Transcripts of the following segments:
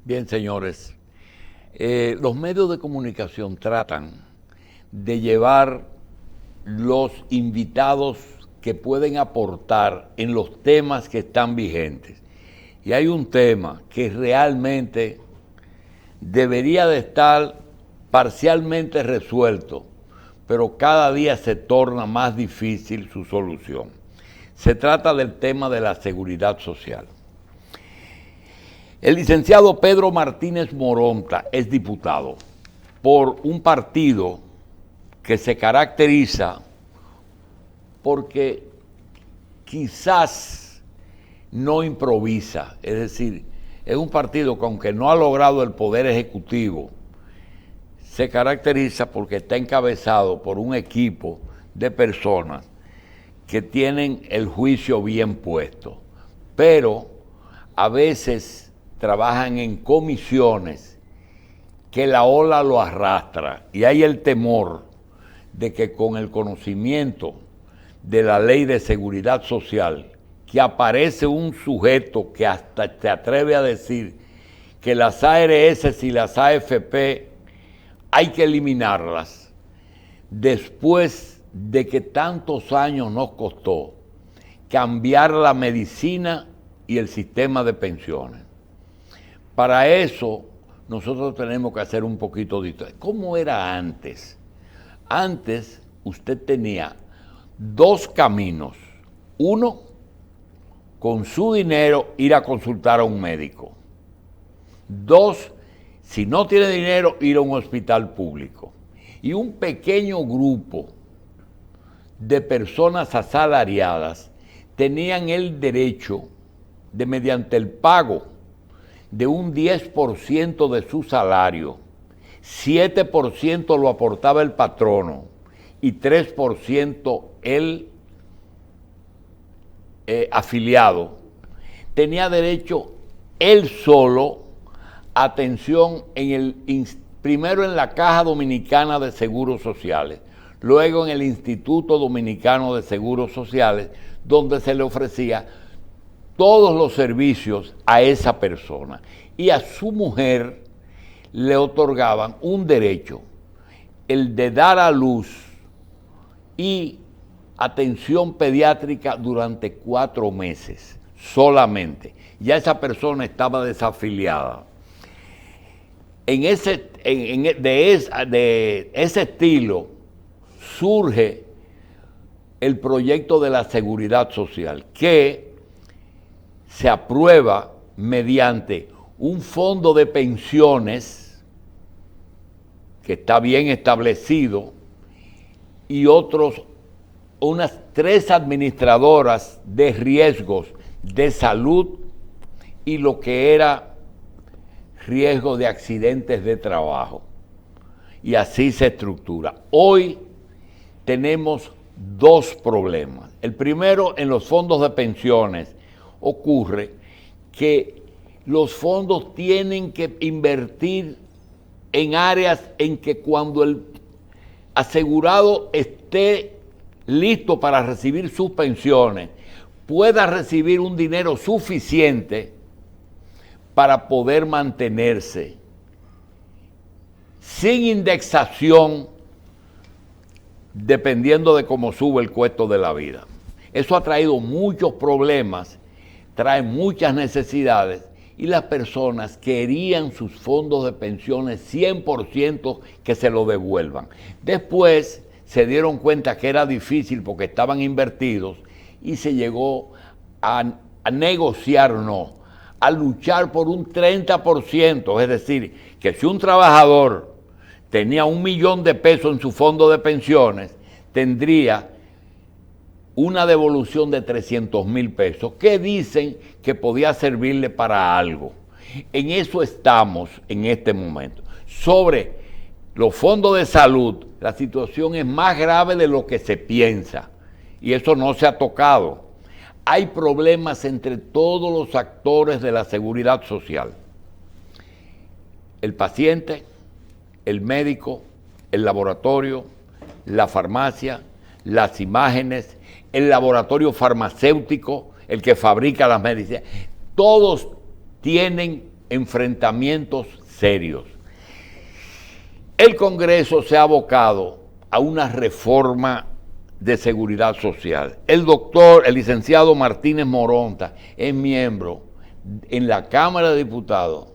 Bien, señores, los medios de comunicación tratan de llevar los invitados que pueden aportar en los temas que están vigentes. Y hay un tema que realmente debería de estar parcialmente resuelto, pero cada día se torna más difícil su solución. Se trata del tema de la seguridad social. El licenciado Pedro Martínez Moronta es diputado por un partido que se caracteriza porque quizás no improvisa, es decir, es un partido que aunque no ha logrado el poder ejecutivo, se caracteriza porque está encabezado por un equipo de personas que tienen el juicio bien puesto, pero a veces trabajan en comisiones que la ola lo arrastra y hay el temor de que con el conocimiento de la ley de seguridad social, que aparece un sujeto que hasta se atreve a decir que las ARS y las AFP hay que eliminarlas, después de que tantos años nos costó cambiar la medicina y el sistema de pensiones. Para eso nosotros tenemos que hacer un poquito de historia. ¿Cómo era antes? Antes usted tenía dos caminos. Uno, con su dinero ir a consultar a un médico. Dos, si no tiene dinero, ir a un hospital público. Y un pequeño grupo de personas asalariadas tenían el derecho de, mediante el pago de un 10% de su salario, 7% lo aportaba el patrono y 3% el afiliado, tenía derecho él solo a atención primero en la Caja Dominicana de Seguros Sociales, luego en el Instituto Dominicano de Seguros Sociales, donde se le ofrecía todos los servicios a esa persona, y a su mujer le otorgaban un derecho, el de dar a luz y atención pediátrica durante 4 meses solamente. Ya esa persona estaba desafiliada. De ese estilo surge el proyecto de la seguridad social, que se aprueba mediante un fondo de pensiones que está bien establecido y unas 3 administradoras de riesgos de salud y lo que era riesgo de accidentes de trabajo. Y así se estructura. Hoy tenemos 2 problemas. El primero, en los fondos de pensiones, ocurre que los fondos tienen que invertir en áreas en que cuando el asegurado esté listo para recibir sus pensiones, pueda recibir un dinero suficiente para poder mantenerse sin indexación, dependiendo de cómo sube el costo de la vida. Eso ha traído muchos problemas, trae muchas necesidades, y las personas querían sus fondos de pensiones 100% que se lo devuelvan. Después se dieron cuenta que era difícil porque estaban invertidos y se llegó a negociar, a luchar por un 30%, es decir, que si un trabajador tenía $1 millón en su fondo de pensiones, tendría una devolución de $300,000, que dicen que podía servirle para algo. En eso estamos en este momento. Sobre los fondos de salud, la situación es más grave de lo que se piensa, y eso no se ha tocado. Hay problemas entre todos los actores de la seguridad social. El paciente, el médico, el laboratorio, la farmacia, las imágenes, el laboratorio farmacéutico, el que fabrica las medicinas, todos tienen enfrentamientos serios. El Congreso se ha abocado a una reforma de seguridad social. El licenciado Martínez Moronta es miembro en la Cámara de Diputados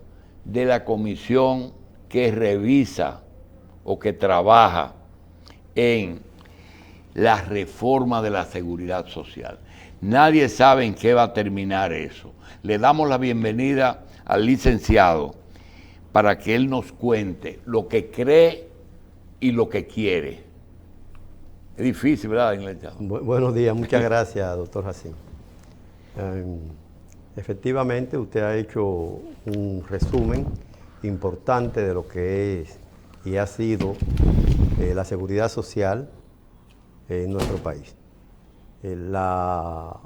de la comisión que revisa o que trabaja en la reforma de la seguridad social. Nadie sabe en qué va a terminar eso. Le damos la bienvenida al licenciado para que él nos cuente lo que cree y lo que quiere. Es difícil, ¿verdad, licenciado? Buenos días, muchas gracias, doctor Jacín. Efectivamente, usted ha hecho un resumen importante de lo que es y ha sido la seguridad social en nuestro país. La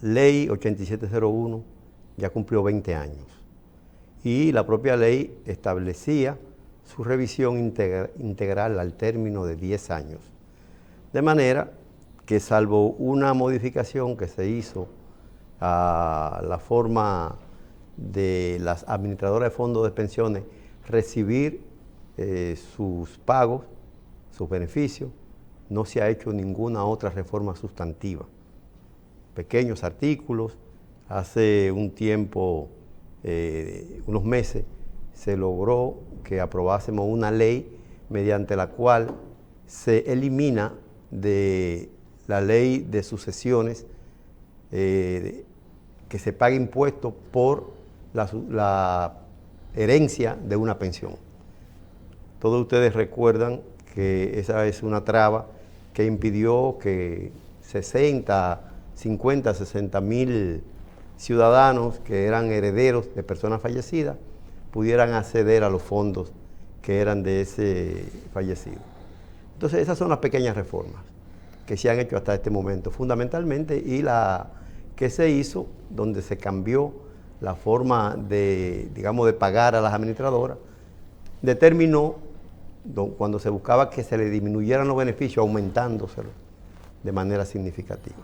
ley 8701 ya cumplió 20 años y la propia ley establecía su revisión integral al término de 10 años. De manera que, salvo una modificación que se hizo a la forma de las administradoras de fondos de pensiones recibir sus pagos, sus beneficios, no se ha hecho ninguna otra reforma sustantiva. Pequeños artículos, hace un tiempo, unos meses, se logró que aprobásemos una ley mediante la cual se elimina de la ley de sucesiones que se pague impuesto por la herencia de una pensión. Todos ustedes recuerdan que esa es una traba que impidió que 50, 60 mil ciudadanos que eran herederos de personas fallecidas pudieran acceder a los fondos que eran de ese fallecido. Entonces, esas son las pequeñas reformas que se han hecho hasta este momento, fundamentalmente, y la que se hizo, donde se cambió la forma de, digamos, de pagar a las administradoras, determinó, cuando se buscaba que se le disminuyeran los beneficios, aumentándoselos de manera significativa.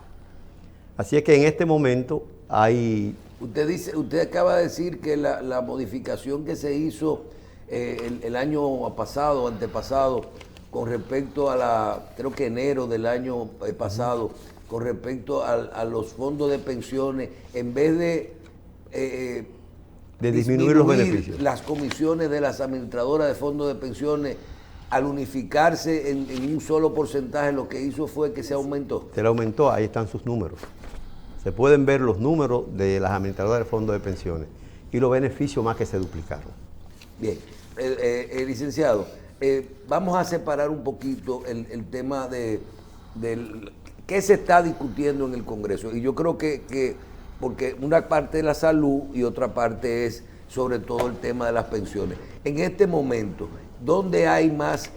Así es que en este momento hay... Usted acaba de decir que la modificación que se hizo el año pasado, antepasado, con respecto a creo que enero del año pasado, con respecto a los fondos de pensiones, en vez de disminuir los beneficios, las comisiones de las administradoras de fondos de pensiones, al unificarse en un solo porcentaje, lo que hizo fue que se aumentó. Se le aumentó, ahí están sus números. Se pueden ver los números de las administradoras de fondos de pensiones y los beneficios más que se duplicaron. Bien, licenciado, vamos a separar un poquito el tema de qué se está discutiendo en el Congreso. Y yo creo que porque una parte de la salud y otra parte es sobre todo el tema de las pensiones. En este momento, ¿dónde hay más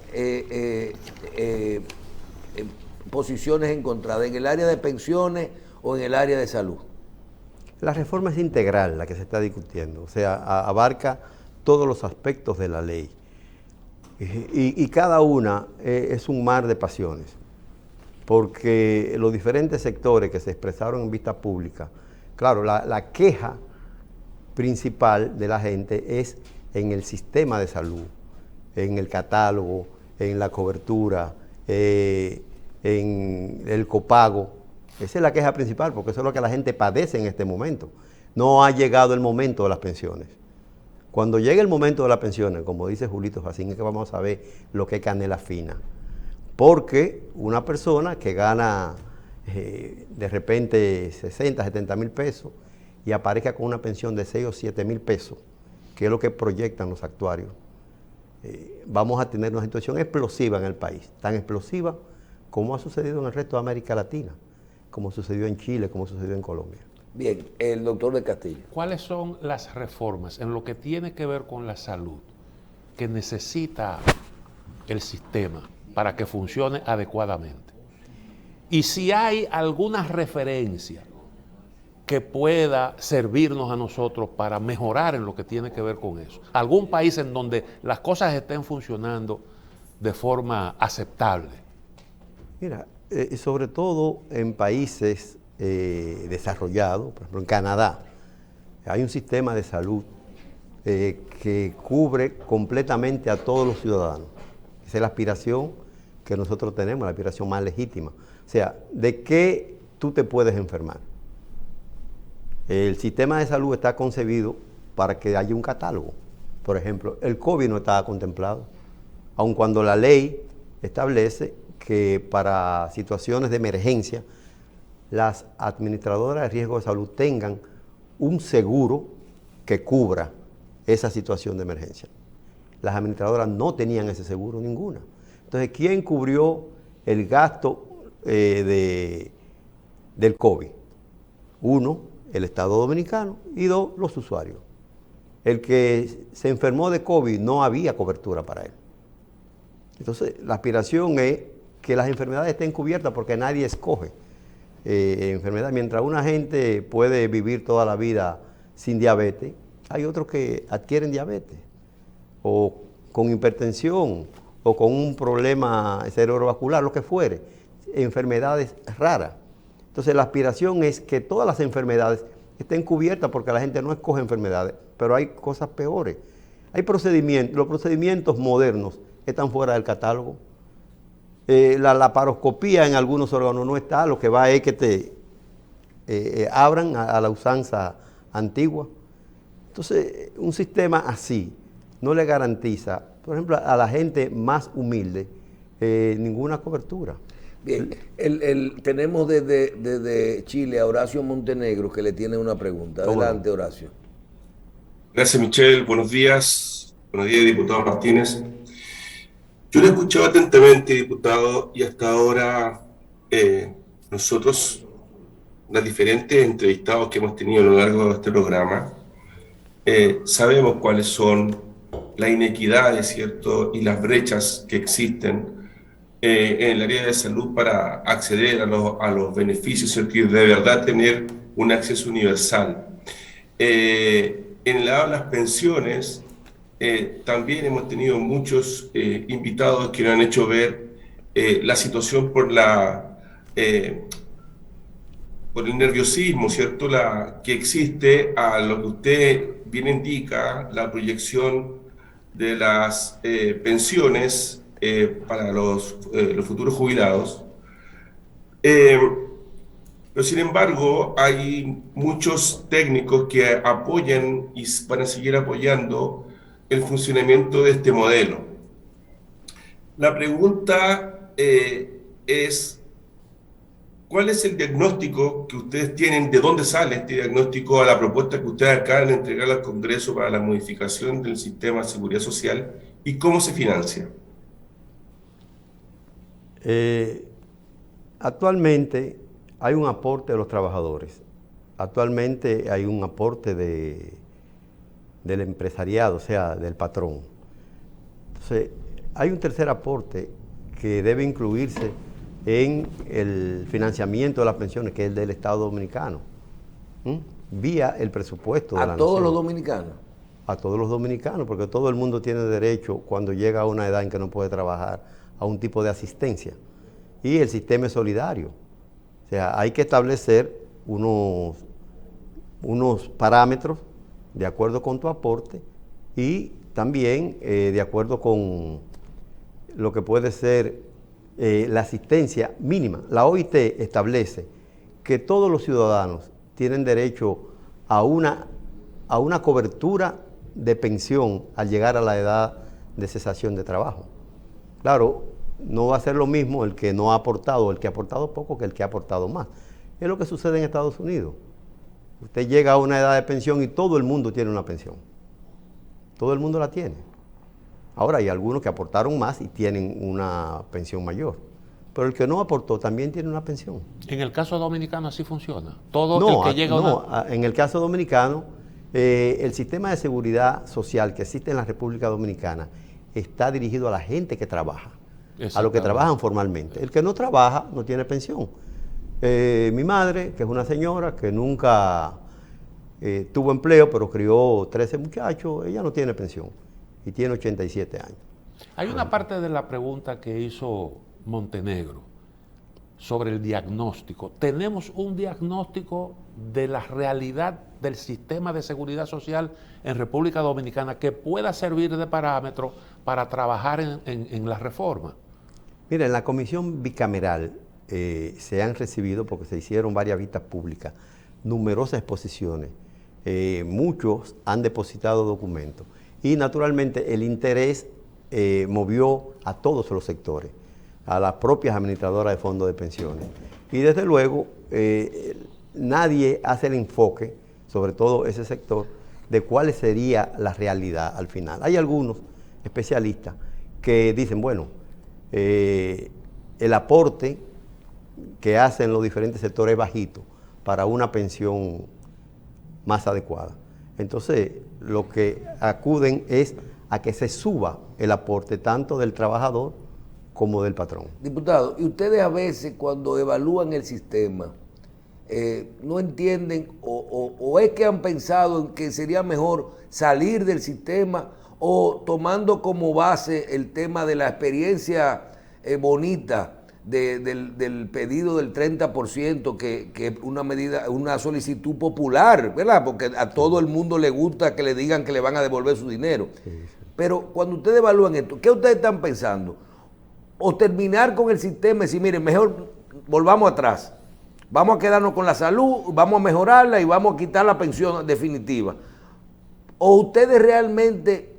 posiciones encontradas? ¿En el área de pensiones o en el área de salud? La reforma es integral, la que se está discutiendo, o sea, abarca todos los aspectos de la ley. Y cada una es un mar de pasiones, porque los diferentes sectores que se expresaron en vista pública, claro, la queja principal de la gente es en el sistema de salud, en el catálogo, en la cobertura, en el copago. Esa es la queja principal, porque eso es lo que la gente padece en este momento. No ha llegado el momento de las pensiones. Cuando llegue el momento de las pensiones, como dice Julito Jacín, es que vamos a ver lo que es canela fina. Porque una persona que gana de repente 60, 70 mil pesos y aparezca con una pensión de 6 o 7 mil pesos, que es lo que proyectan los actuarios, vamos a tener una situación explosiva en el país, tan explosiva como ha sucedido en el resto de América Latina, como sucedió en Chile, como sucedió en Colombia. Bien, el doctor de Castillo. ¿Cuáles son las reformas en lo que tiene que ver con la salud que necesita el sistema para que funcione adecuadamente? Y si hay alguna referencia que pueda servirnos a nosotros para mejorar en lo que tiene que ver con eso. Algún país en donde las cosas estén funcionando de forma aceptable. Mira, sobre todo en países desarrollados, por ejemplo en Canadá, hay un sistema de salud que cubre completamente a todos los ciudadanos. Esa es la aspiración que nosotros tenemos, la aspiración más legítima. O sea, ¿de qué tú te puedes enfermar? El sistema de salud está concebido para que haya un catálogo. Por ejemplo, el COVID no estaba contemplado, aun cuando la ley establece que para situaciones de emergencia, las administradoras de riesgo de salud tengan un seguro que cubra esa situación de emergencia. Las administradoras no tenían ese seguro ninguna. Entonces, ¿quién cubrió el gasto del COVID? Uno, el Estado Dominicano, y dos, los usuarios. El que se enfermó de COVID no había cobertura para él. Entonces, la aspiración es que las enfermedades estén cubiertas porque nadie escoge enfermedad. Mientras una gente puede vivir toda la vida sin diabetes, hay otros que adquieren diabetes, o con hipertensión, o con un problema cerebrovascular, lo que fuere, enfermedades raras. Entonces la aspiración es que todas las enfermedades estén cubiertas porque la gente no escoge enfermedades, pero hay cosas peores. Hay procedimientos, los procedimientos modernos están fuera del catálogo. La laparoscopía en algunos órganos no está, lo que va es que te abran a la usanza antigua. Entonces, un sistema así no le garantiza, por ejemplo, a la gente más humilde ninguna cobertura. Bien, tenemos desde Chile a Horacio Montenegro, que le tiene una pregunta. Adelante, Horacio. Gracias, Michelle. Buenos días. Buenos días, diputado Martínez. Yo le he escuchado atentamente, diputado, y hasta ahora nosotros, los diferentes entrevistados que hemos tenido a lo largo de este programa, sabemos cuáles son las inequidades, ¿cierto?, y las brechas que existen en el área de salud para acceder a los beneficios, ¿cierto?, y de verdad tener un acceso universal. En el lado de las pensiones, también hemos tenido muchos invitados que nos han hecho ver la situación por el nerviosismo, ¿cierto?, que existe a lo que usted bien indica, la proyección de las pensiones para los futuros jubilados. Pero sin embargo, hay muchos técnicos que apoyan y van a seguir apoyando el funcionamiento de este modelo. La pregunta es, ¿cuál es el diagnóstico que ustedes tienen? ¿De dónde sale este diagnóstico a la propuesta que ustedes acaban de entregar al Congreso para la modificación del sistema de seguridad social y cómo se financia? Actualmente hay un aporte de los trabajadores. Actualmente hay un aporte del empresariado, o sea, del patrón. Entonces, hay un tercer aporte que debe incluirse en el financiamiento de las pensiones, que es el del Estado Dominicano, vía el presupuesto de la nación. ¿A todos los dominicanos? A todos los dominicanos, porque todo el mundo tiene derecho, cuando llega a una edad en que no puede trabajar, a un tipo de asistencia. Y el sistema es solidario. O sea, hay que establecer unos parámetros de acuerdo con tu aporte y también de acuerdo con lo que puede ser la asistencia mínima. La OIT establece que todos los ciudadanos tienen derecho a una cobertura de pensión al llegar a la edad de cesación de trabajo. Claro, no va a ser lo mismo el que no ha aportado, el que ha aportado poco, que el que ha aportado más. Es lo que sucede en Estados Unidos. Usted llega a una edad de pensión y todo el mundo tiene una pensión. Todo el mundo la tiene. Ahora hay algunos que aportaron más y tienen una pensión mayor. Pero el que no aportó también tiene una pensión. En el caso dominicano así funciona. Todo el que llega a en el caso dominicano, el sistema de seguridad social que existe en la República Dominicana está dirigido a la gente que trabaja, a los que trabajan formalmente. El que no trabaja no tiene pensión. Mi madre, que es una señora que nunca tuvo empleo, pero crió 13 muchachos, ella no tiene pensión y tiene 87 años. Hay una parte de la pregunta que hizo Montenegro sobre el diagnóstico. Tenemos un diagnóstico de la realidad del sistema de seguridad social en República Dominicana que pueda servir de parámetro para trabajar en la reforma. Mira, en la comisión bicameral se han recibido, porque se hicieron varias vistas públicas, numerosas exposiciones. Muchos han depositado documentos. Y naturalmente el interés movió a todos los sectores, a las propias administradoras de fondos de pensiones. Y desde luego, nadie hace el enfoque, sobre todo ese sector, de cuál sería la realidad al final. Hay algunos especialistas que dicen, bueno, el aporte que hacen los diferentes sectores es bajito para una pensión más adecuada. Entonces, lo que acuden es a que se suba el aporte tanto del trabajador como del patrón. Diputado, y ustedes a veces cuando evalúan el sistema, no entienden o es que han pensado en que sería mejor salir del sistema o tomando como base el tema de la experiencia bonita del pedido del 30%, que es una medida, una solicitud popular, ¿verdad? Porque a todo el mundo le gusta que le digan que le van a devolver su dinero. Sí, sí. Pero cuando ustedes evalúan esto, ¿qué ustedes están pensando? O terminar con el sistema y decir, miren, mejor volvamos atrás. Vamos a quedarnos con la salud, vamos a mejorarla y vamos a quitar la pensión definitiva. O ustedes realmente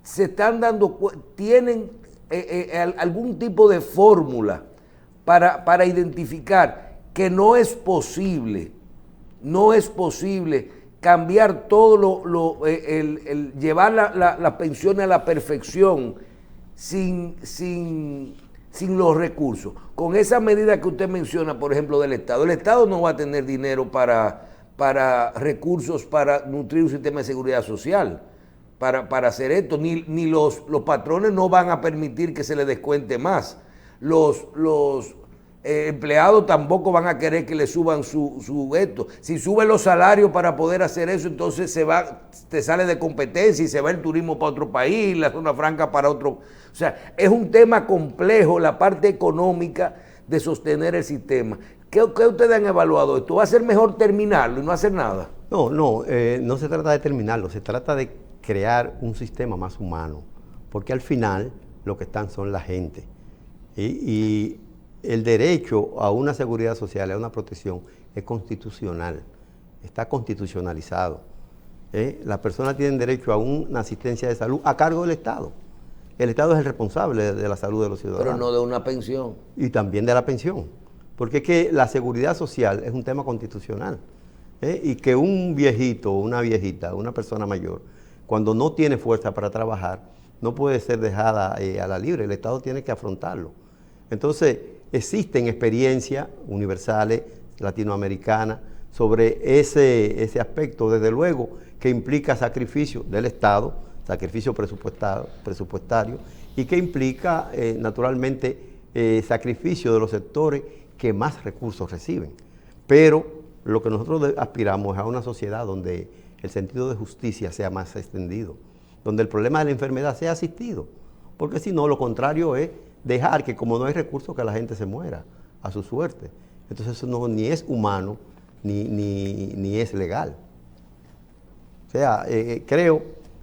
se están tienen algún tipo de fórmula para identificar que no es posible cambiar todo el llevar la pensión a la perfección sin los recursos. Con esa medida que usted menciona, por ejemplo, del Estado, el Estado no va a tener dinero para recursos para nutrir un sistema de seguridad social, para hacer esto, ni los patrones no van a permitir que se les descuente más. Los empleados tampoco van a querer que le suban su esto. Si suben los salarios para poder hacer eso, entonces te sale de competencia y se va el turismo para otro país, la zona franca para otro. O sea, es un tema complejo la parte económica de sostener el sistema. ¿Qué ustedes han evaluado esto? ¿Va a ser mejor terminarlo y no hacer nada? No se trata de terminarlo, se trata de crear un sistema más humano, porque al final lo que están son la gente. Y el derecho a una seguridad social, a una protección, es constitucional, está constitucionalizado. Las personas tienen derecho a una asistencia de salud a cargo del Estado. El Estado es el responsable de la salud de los ciudadanos. Pero no de una pensión. Y también de la pensión, porque es que la seguridad social es un tema constitucional. Y que un viejito, una viejita, una persona mayor, cuando no tiene fuerza para trabajar, no puede ser dejada a la libre, el Estado tiene que afrontarlo. Entonces, existen experiencias universales, latinoamericanas, sobre ese aspecto, desde luego, que implica sacrificio del Estado, sacrificio presupuestario, y que implica, naturalmente, sacrificio de los sectores que más recursos reciben. Pero lo que nosotros aspiramos es a una sociedad donde el sentido de justicia sea más extendido, donde el problema de la enfermedad sea asistido, porque si no, lo contrario es dejar que, como no hay recursos, que la gente se muera a su suerte. Entonces eso no, ni es humano ni es legal. O sea, creo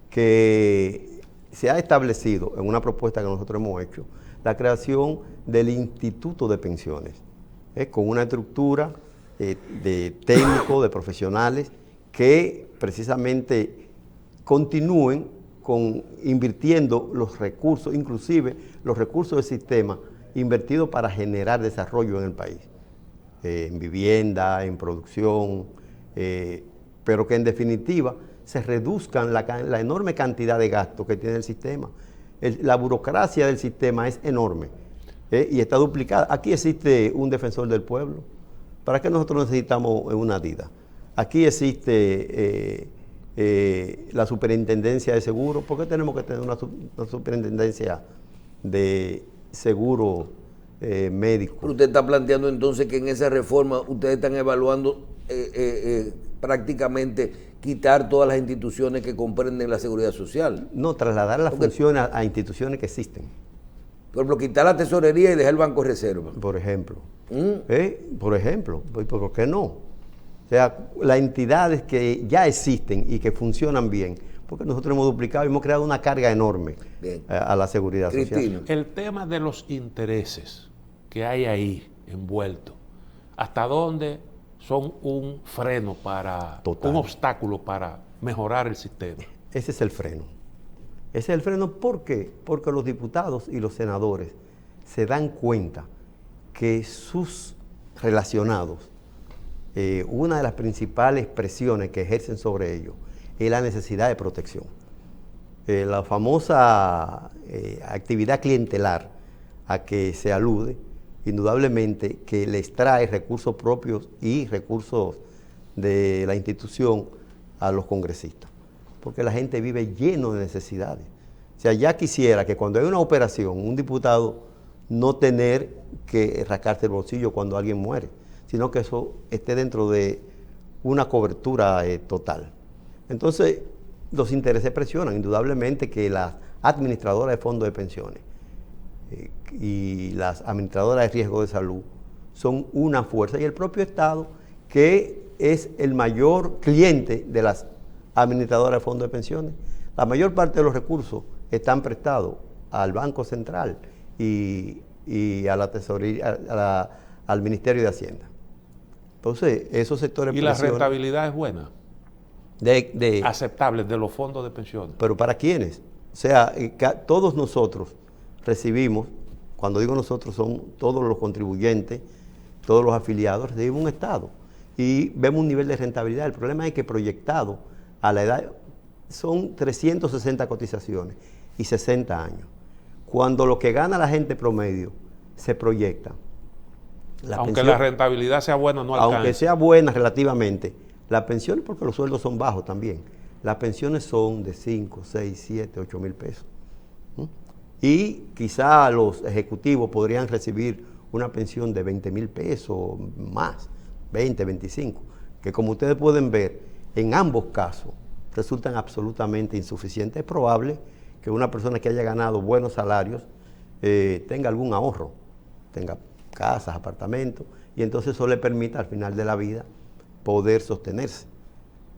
que se ha establecido en una propuesta que nosotros hemos hecho la creación del Instituto de Pensiones, con una estructura de técnicos, de profesionales que precisamente continúen invirtiendo los recursos, inclusive los recursos del sistema invertidos para generar desarrollo en el país, en vivienda, en producción, pero que en definitiva se reduzcan la enorme cantidad de gastos que tiene el sistema. La burocracia del sistema es enorme y está duplicada. Aquí existe un defensor del pueblo. ¿Para qué nosotros necesitamos una DIDA? Aquí existe la superintendencia de seguros. ¿Por qué tenemos que tener una superintendencia de seguro médico? Pero usted está planteando entonces que en esa reforma ustedes están evaluando prácticamente quitar todas las instituciones que comprenden la seguridad social. No, trasladar las funciones a instituciones que existen. Por ejemplo, quitar la tesorería y dejar el Banco de Reserva. Por ejemplo. ¿Mm? Por ejemplo, ¿por qué no? O sea, las entidades que ya existen y que funcionan bien, porque nosotros hemos duplicado y hemos creado una carga enorme a la seguridad Cristina. social. El tema de los intereses que hay ahí envueltos, ¿hasta dónde son un freno para, Total. un obstáculo para mejorar el sistema? Ese es el freno. Ese es el freno, ¿por qué? Porque los diputados y los senadores se dan cuenta que sus relacionados, una de las principales presiones que ejercen sobre ellos es la necesidad de protección. La famosa actividad clientelar a que se alude, indudablemente que les trae recursos propios y recursos de la institución a los congresistas, porque la gente vive lleno de necesidades. O sea, ya quisiera que cuando hay una operación, un diputado no tener que rascarse el bolsillo cuando alguien muere, sino que eso esté dentro de una cobertura total. Entonces, los intereses presionan, indudablemente que las administradoras de fondos de pensiones y las administradoras de riesgo de salud son una fuerza, y el propio Estado, que es el mayor cliente de las administradoras de fondos de pensiones. La mayor parte de los recursos están prestados al Banco Central y a la tesorería, al Ministerio de Hacienda. Entonces, esos sectores ¿Y la rentabilidad es buena? Aceptable de los fondos de pensiones. ¿Pero para quiénes? O sea, todos nosotros recibimos, cuando digo nosotros son todos los contribuyentes, todos los afiliados, recibimos un Estado y vemos un nivel de rentabilidad. El problema es que proyectado a la edad son 360 cotizaciones y 60 años. Cuando lo que gana la gente promedio se proyecta, aunque la rentabilidad sea buena, no alcanza. Aunque sea buena relativamente, las pensiones, porque los sueldos son bajos también, las pensiones son de 5, 6, 7, 8 mil pesos. Y quizá los ejecutivos podrían recibir una pensión de 20 mil pesos más, 20, 25, que como ustedes pueden ver, en ambos casos resultan absolutamente insuficientes. Es probable que una persona que haya ganado buenos salarios tenga algún ahorro, tenga casas, apartamentos, y entonces eso le permita al final de la vida poder sostenerse.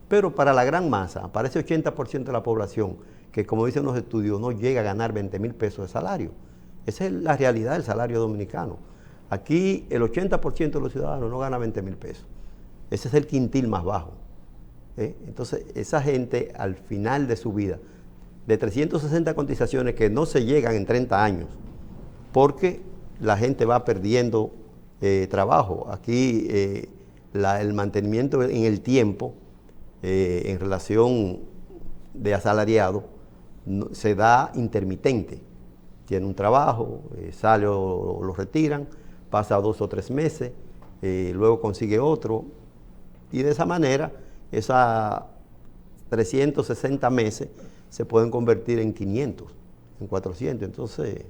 Pero para la gran masa, para ese 80% de la población, que como dicen los estudios, no llega a ganar 20 mil pesos de salario. Esa es la realidad del salario dominicano. Aquí el 80% de los ciudadanos no gana 20 mil pesos. Ese es el quintil más bajo. Entonces, esa gente al final de su vida, de 360 cotizaciones que no se llegan en 30 años, porque la gente va perdiendo trabajo. Aquí el mantenimiento en el tiempo, en relación de asalariado, se da intermitente. Tiene un trabajo, sale o lo retiran, pasa 2 o 3 meses, luego consigue otro, y de esa manera, esas 360 meses se pueden convertir en 500, en 400. Entonces,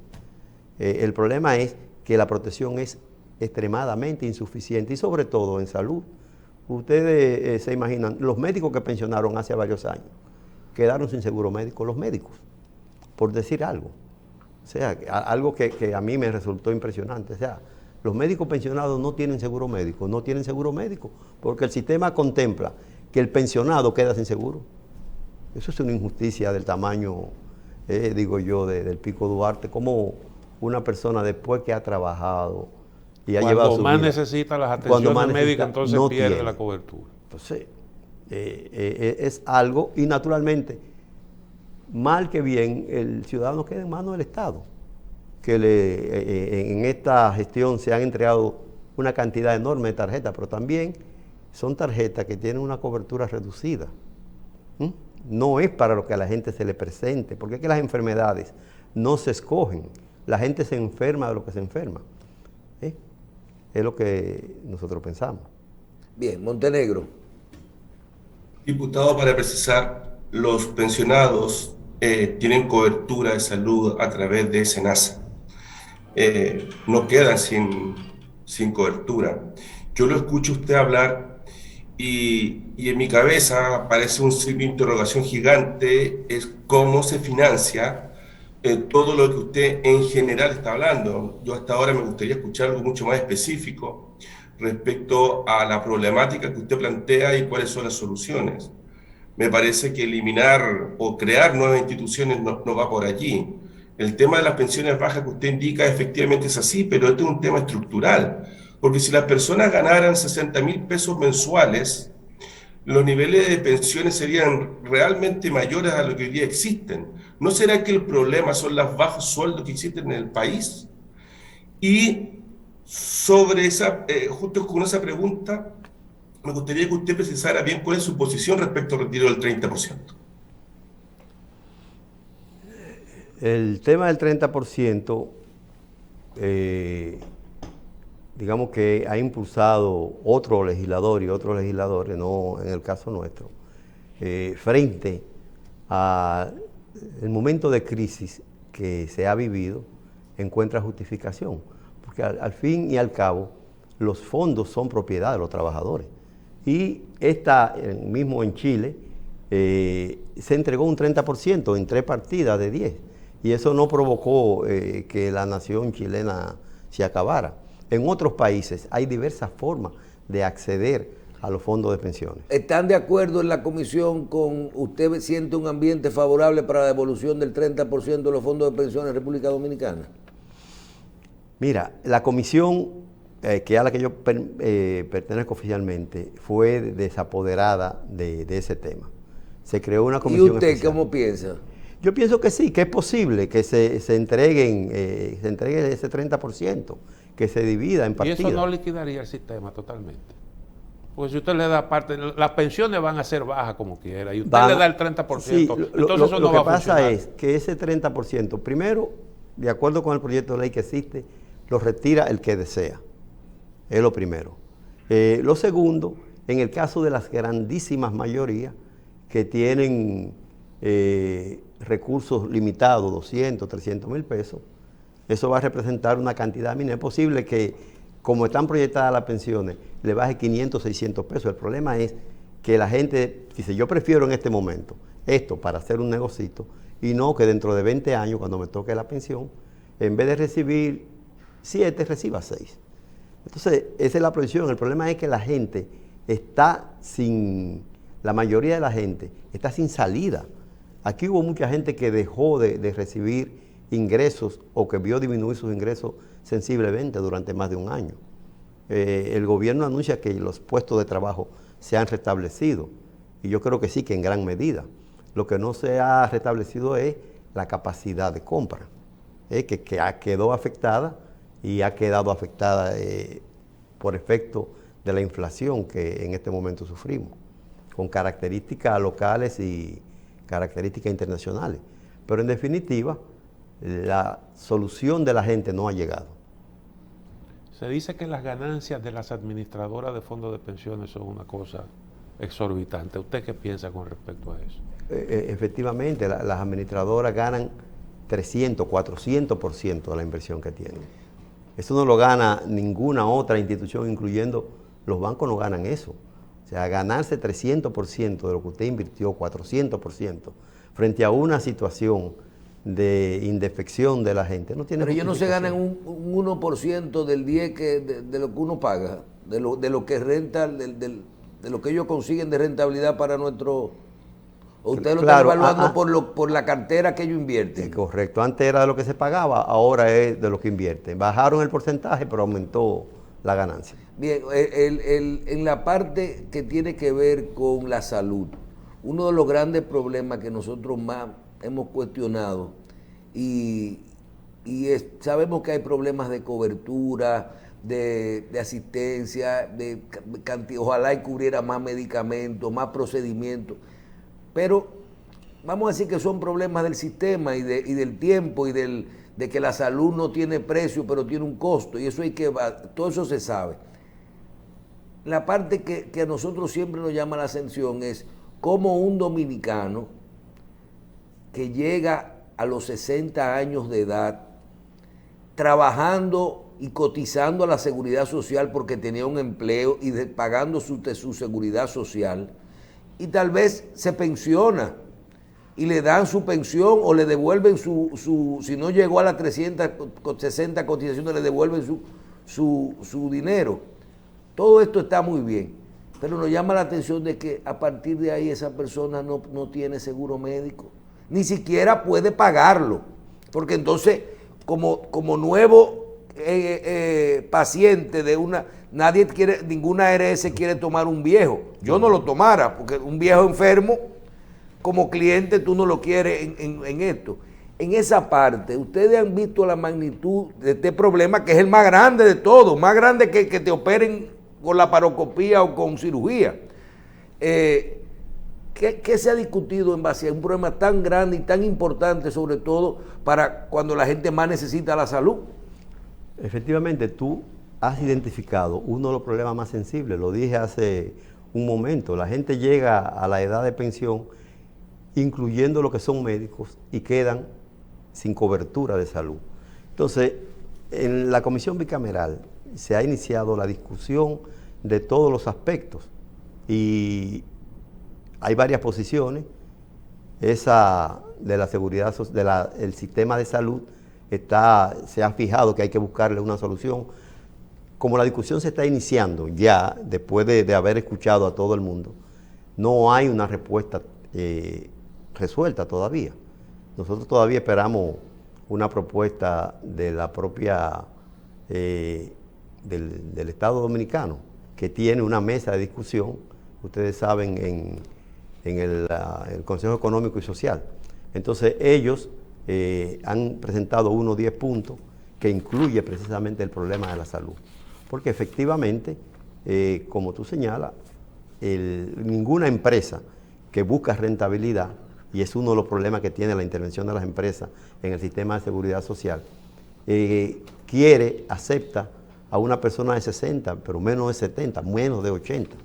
el problema es que la protección es extremadamente insuficiente, y sobre todo en salud. Ustedes se imaginan, los médicos que pensionaron hace varios años, quedaron sin seguro médico, los médicos, por decir algo. O sea, algo que a mí me resultó impresionante. O sea, los médicos pensionados no tienen seguro médico, porque el sistema contempla que el pensionado queda sin seguro. Eso es una injusticia del tamaño, digo yo, del Pico Duarte, como una persona después que ha trabajado y ha llevado su vida, cuando más necesita las atenciones médicas, entonces no pierde la cobertura. Entonces, es algo, y naturalmente, mal que bien, el ciudadano queda en manos del Estado, que en esta gestión se han entregado una cantidad enorme de tarjetas, pero también son tarjetas que tienen una cobertura reducida. No es para lo que a la gente se le presente, porque es que las enfermedades no se escogen, la gente se enferma de lo que se enferma. Es lo que nosotros pensamos. Bien, Montenegro. Diputado, para precisar, los pensionados tienen cobertura de salud a través de SENASA. No quedan sin cobertura. Yo lo escucho usted hablar y en mi cabeza aparece un signo de interrogación gigante, es cómo se financia todo lo que usted en general está hablando. Yo hasta ahora me gustaría escuchar algo mucho más específico respecto a la problemática que usted plantea y cuáles son las soluciones. Me parece que eliminar o crear nuevas instituciones no va por allí. El tema de las pensiones bajas que usted indica efectivamente es así, pero este es un tema estructural. Porque si las personas ganaran 60.000 pesos mensuales, los niveles de pensiones serían realmente mayores a lo que hoy día existen. ¿No será que el problema son los bajos sueldos que existen en el país? Y sobre esa, justo con esa pregunta, me gustaría que usted precisara bien cuál es su posición respecto al retiro del 30%. El tema del 30%, digamos que ha impulsado otro legislador y otros legisladores, no en el caso nuestro, frente al momento de crisis que se ha vivido, encuentra justificación. Porque al fin y al cabo, los fondos son propiedad de los trabajadores. Y mismo en Chile, se entregó un 30% en 3 partidas de 10. Y eso no provocó que la nación chilena se acabara. En otros países hay diversas formas de acceder a los fondos de pensiones. ¿Están de acuerdo en la comisión con usted siente un ambiente favorable para la devolución del 30% de los fondos de pensiones en República Dominicana? Mira, la comisión que a la que yo pertenezco oficialmente fue desapoderada de ese tema. Se creó una comisión ¿Y usted especial. cómo piensa? Yo pienso que sí, que es posible que se entregue ese 30%, que se divida en Y partidas. eso no liquidaría el sistema totalmente. Porque si usted le da parte, las pensiones van a ser bajas como quiera, y usted le da el 30%, sí, entonces eso no va a funcionar. Lo que pasa es que ese 30%, primero, de acuerdo con el proyecto de ley que existe, lo retira el que desea. Es lo primero. Lo segundo, en el caso de las grandísimas mayorías que tienen recursos limitados, 200, 300 mil pesos, eso va a representar una cantidad mínima. Es posible que, como están proyectadas las pensiones, le baje 500, 600 pesos. El problema es que la gente dice, yo prefiero en este momento esto para hacer un negocito, y no que dentro de 20 años, cuando me toque la pensión, en vez de recibir 7, reciba 6. Entonces, esa es la proyección. El problema es que la gente la mayoría de la gente está sin salida. Aquí hubo mucha gente que dejó de recibir ingresos o que vio disminuir sus ingresos sensiblemente durante más de un año. El gobierno anuncia que los puestos de trabajo se han restablecido, y yo creo que sí, que en gran medida. Lo que no se ha restablecido es la capacidad de compra, que quedó afectada y ha quedado afectada por efecto de la inflación que en este momento sufrimos, con características locales y características internacionales. Pero en definitiva, la solución de la gente no ha llegado. Se dice que las ganancias de las administradoras de fondos de pensiones son una cosa exorbitante. ¿Usted qué piensa con respecto a eso? Efectivamente, las administradoras ganan 300, 400% de la inversión que tienen. Eso no lo gana ninguna otra institución, incluyendo los bancos, no ganan eso. O sea, ganarse 300% de lo que usted invirtió, 400%, frente a una situación de indefección de la gente, no tiene. Pero ellos no se ganan un 1% del 10% de lo que uno paga, de lo que renta, de lo que ellos consiguen de rentabilidad para nuestro. ¿O usted lo está evaluando por la cartera que ellos invierten? Correcto, antes era de lo que se pagaba, ahora es de lo que invierten. Bajaron el porcentaje, pero aumentó la ganancia. Bien, en la parte que tiene que ver con la salud, uno de los grandes problemas que nosotros más hemos cuestionado, sabemos que hay problemas de cobertura, de asistencia, ojalá y cubriera más medicamentos, más procedimientos, pero vamos a decir que son problemas del sistema y del tiempo y de que la salud no tiene precio, pero tiene un costo, y eso todo eso se sabe. La parte que a nosotros siempre nos llama la atención es cómo un dominicano que llega a los 60 años de edad, trabajando y cotizando a la seguridad social porque tenía un empleo y pagando su seguridad social, y tal vez se pensiona y le dan su pensión o le devuelven si no llegó a las 360 cotizaciones, le devuelven su dinero. Todo esto está muy bien, pero nos llama la atención de que a partir de ahí esa persona no tiene seguro médico, ni siquiera puede pagarlo, porque entonces como nuevo paciente de ninguna ARS quiere tomar un viejo. Yo no lo tomara, porque un viejo enfermo, como cliente, tú no lo quieres en esto. En esa parte, ustedes han visto la magnitud de este problema, que es el más grande de todos, más grande que te operen con la paroscopía o con cirugía. ¿Qué se ha discutido en base a un problema tan grande y tan importante, sobre todo para cuando la gente más necesita la salud? Efectivamente, tú has identificado uno de los problemas más sensibles, lo dije hace un momento. La gente llega a la edad de pensión, incluyendo los que son médicos, y quedan sin cobertura de salud. Entonces, en la comisión bicameral se ha iniciado la discusión de todos los aspectos y hay varias posiciones. Esa de la seguridad, el sistema de salud se ha fijado que hay que buscarle una solución. Como la discusión se está iniciando ya, después de haber escuchado a todo el mundo, no hay una respuesta resuelta todavía. Nosotros todavía esperamos una propuesta de la propia del Estado Dominicano, que tiene una mesa de discusión, ustedes saben, en el Consejo Económico y Social. Entonces ellos han presentado unos 10 puntos que incluye precisamente el problema de la salud. Porque efectivamente, como tú señalas, ninguna empresa que busca rentabilidad, y es uno de los problemas que tiene la intervención de las empresas en el sistema de seguridad social, acepta a una persona de 60, pero menos de 70, menos de 80.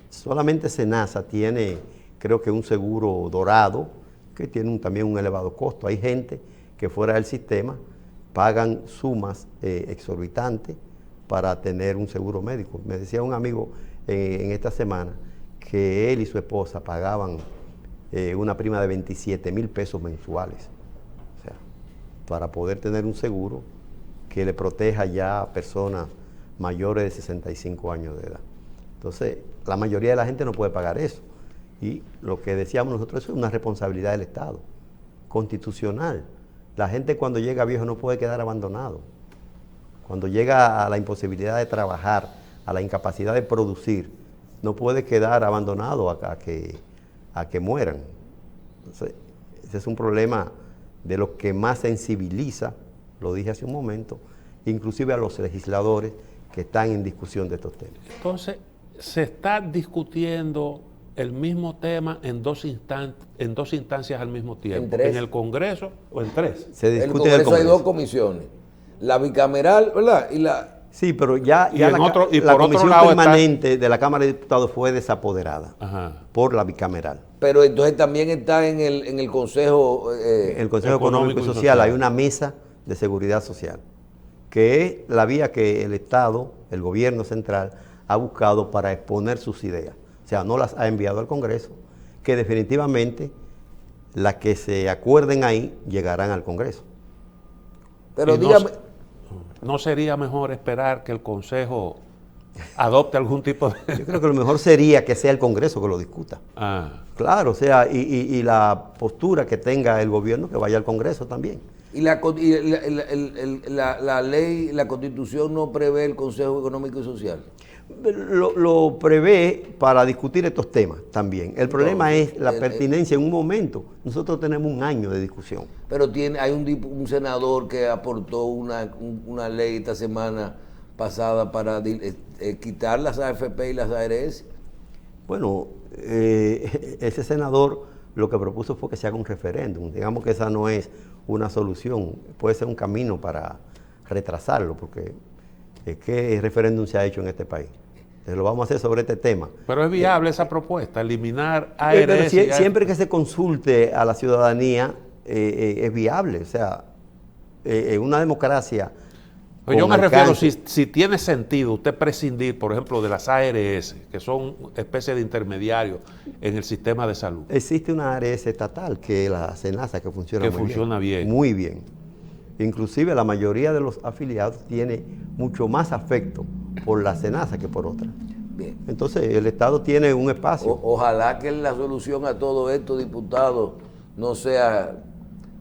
Solamente SENASA tiene, creo que un seguro dorado, que tiene también un elevado costo. Hay gente que fuera del sistema pagan sumas exorbitantes para tener un seguro médico. Me decía un amigo en esta semana que él y su esposa pagaban una prima de 27,000 pesos mensuales, o sea, para poder tener un seguro que le proteja ya a personas mayores de 65 años de edad. Entonces, la mayoría de la gente no puede pagar eso. Y lo que decíamos nosotros, eso es una responsabilidad del Estado, constitucional. La gente cuando llega viejo no puede quedar abandonado. Cuando llega a la imposibilidad de trabajar, a la incapacidad de producir, no puede quedar abandonado a que mueran. Entonces, ese es un problema de lo que más sensibiliza, lo dije hace un momento, inclusive a los legisladores que están en discusión de estos temas. Entonces, se está discutiendo el mismo tema en dos instancias al mismo tiempo. ¿En el Congreso o en tres? Se discute en el Congreso hay dos comisiones, la bicameral, ¿verdad? Y la... Sí, pero ya la comisión permanente de la Cámara de Diputados fue desapoderada por la bicameral. Pero entonces también está en el Consejo... en el Consejo Económico y Social hay una mesa de seguridad social, que es la vía que el Estado, el gobierno central, ha buscado para exponer sus ideas. O sea, no las ha enviado al Congreso, que definitivamente las que se acuerden ahí llegarán al Congreso. Pero dígame... ¿No sería mejor esperar que el Consejo adopte algún tipo de...? Yo creo que lo mejor sería que sea el Congreso que lo discuta. Claro, o sea, y la postura que tenga el gobierno que vaya al Congreso también. ¿Y la ley, la Constitución no prevé el Consejo Económico y Social? Lo prevé para discutir estos temas también. El problema es la pertinencia en un momento. Nosotros tenemos un año de discusión. Pero hay un senador que aportó una ley esta semana pasada para quitar las AFP y las ARS. Bueno, ese senador lo que propuso fue que se haga un referéndum. Digamos que esa no es una solución, puede ser un camino para retrasarlo, porque ¿qué referéndum se ha hecho en este país? Entonces lo vamos a hacer sobre este tema. Pero es viable esa propuesta, eliminar ARS. Pero siempre que se consulte a la ciudadanía es viable. O sea, en una democracia Pero yo me con refiero, alcance. si tiene sentido usted prescindir, por ejemplo, de las ARS, que son especie de intermediarios en el sistema de salud. Existe una ARS estatal, que es la SENASA, que funciona Que muy funciona bien. Muy bien. Inclusive la mayoría de los afiliados tiene mucho más afecto por la SENASA que por otra. Bien. Entonces el Estado tiene un espacio. Ojalá que la solución a todo esto, diputado, no sea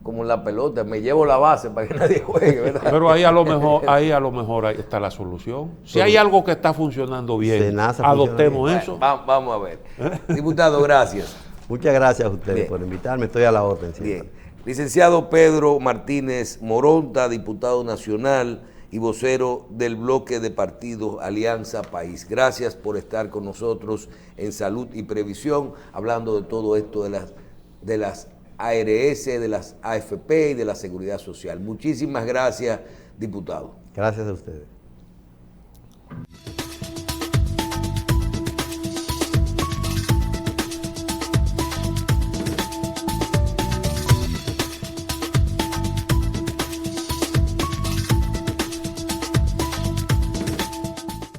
como la pelota, me llevo la base para que nadie juegue, ¿verdad? Pero ahí a lo mejor ahí está la solución. Si hay algo que está funcionando bien, SENASA adoptemos funciona eso. Vamos a ver. Diputado, gracias. Muchas gracias a ustedes Bien. por invitarme, estoy a la orden siempre. Bien. Licenciado Pedro Martínez Moronta, diputado nacional y vocero del bloque de partidos Alianza País. Gracias por estar con nosotros en Salud y Previsión, hablando de todo esto de las ARS, de las AFP y de la Seguridad Social. Muchísimas gracias, diputado. Gracias a ustedes.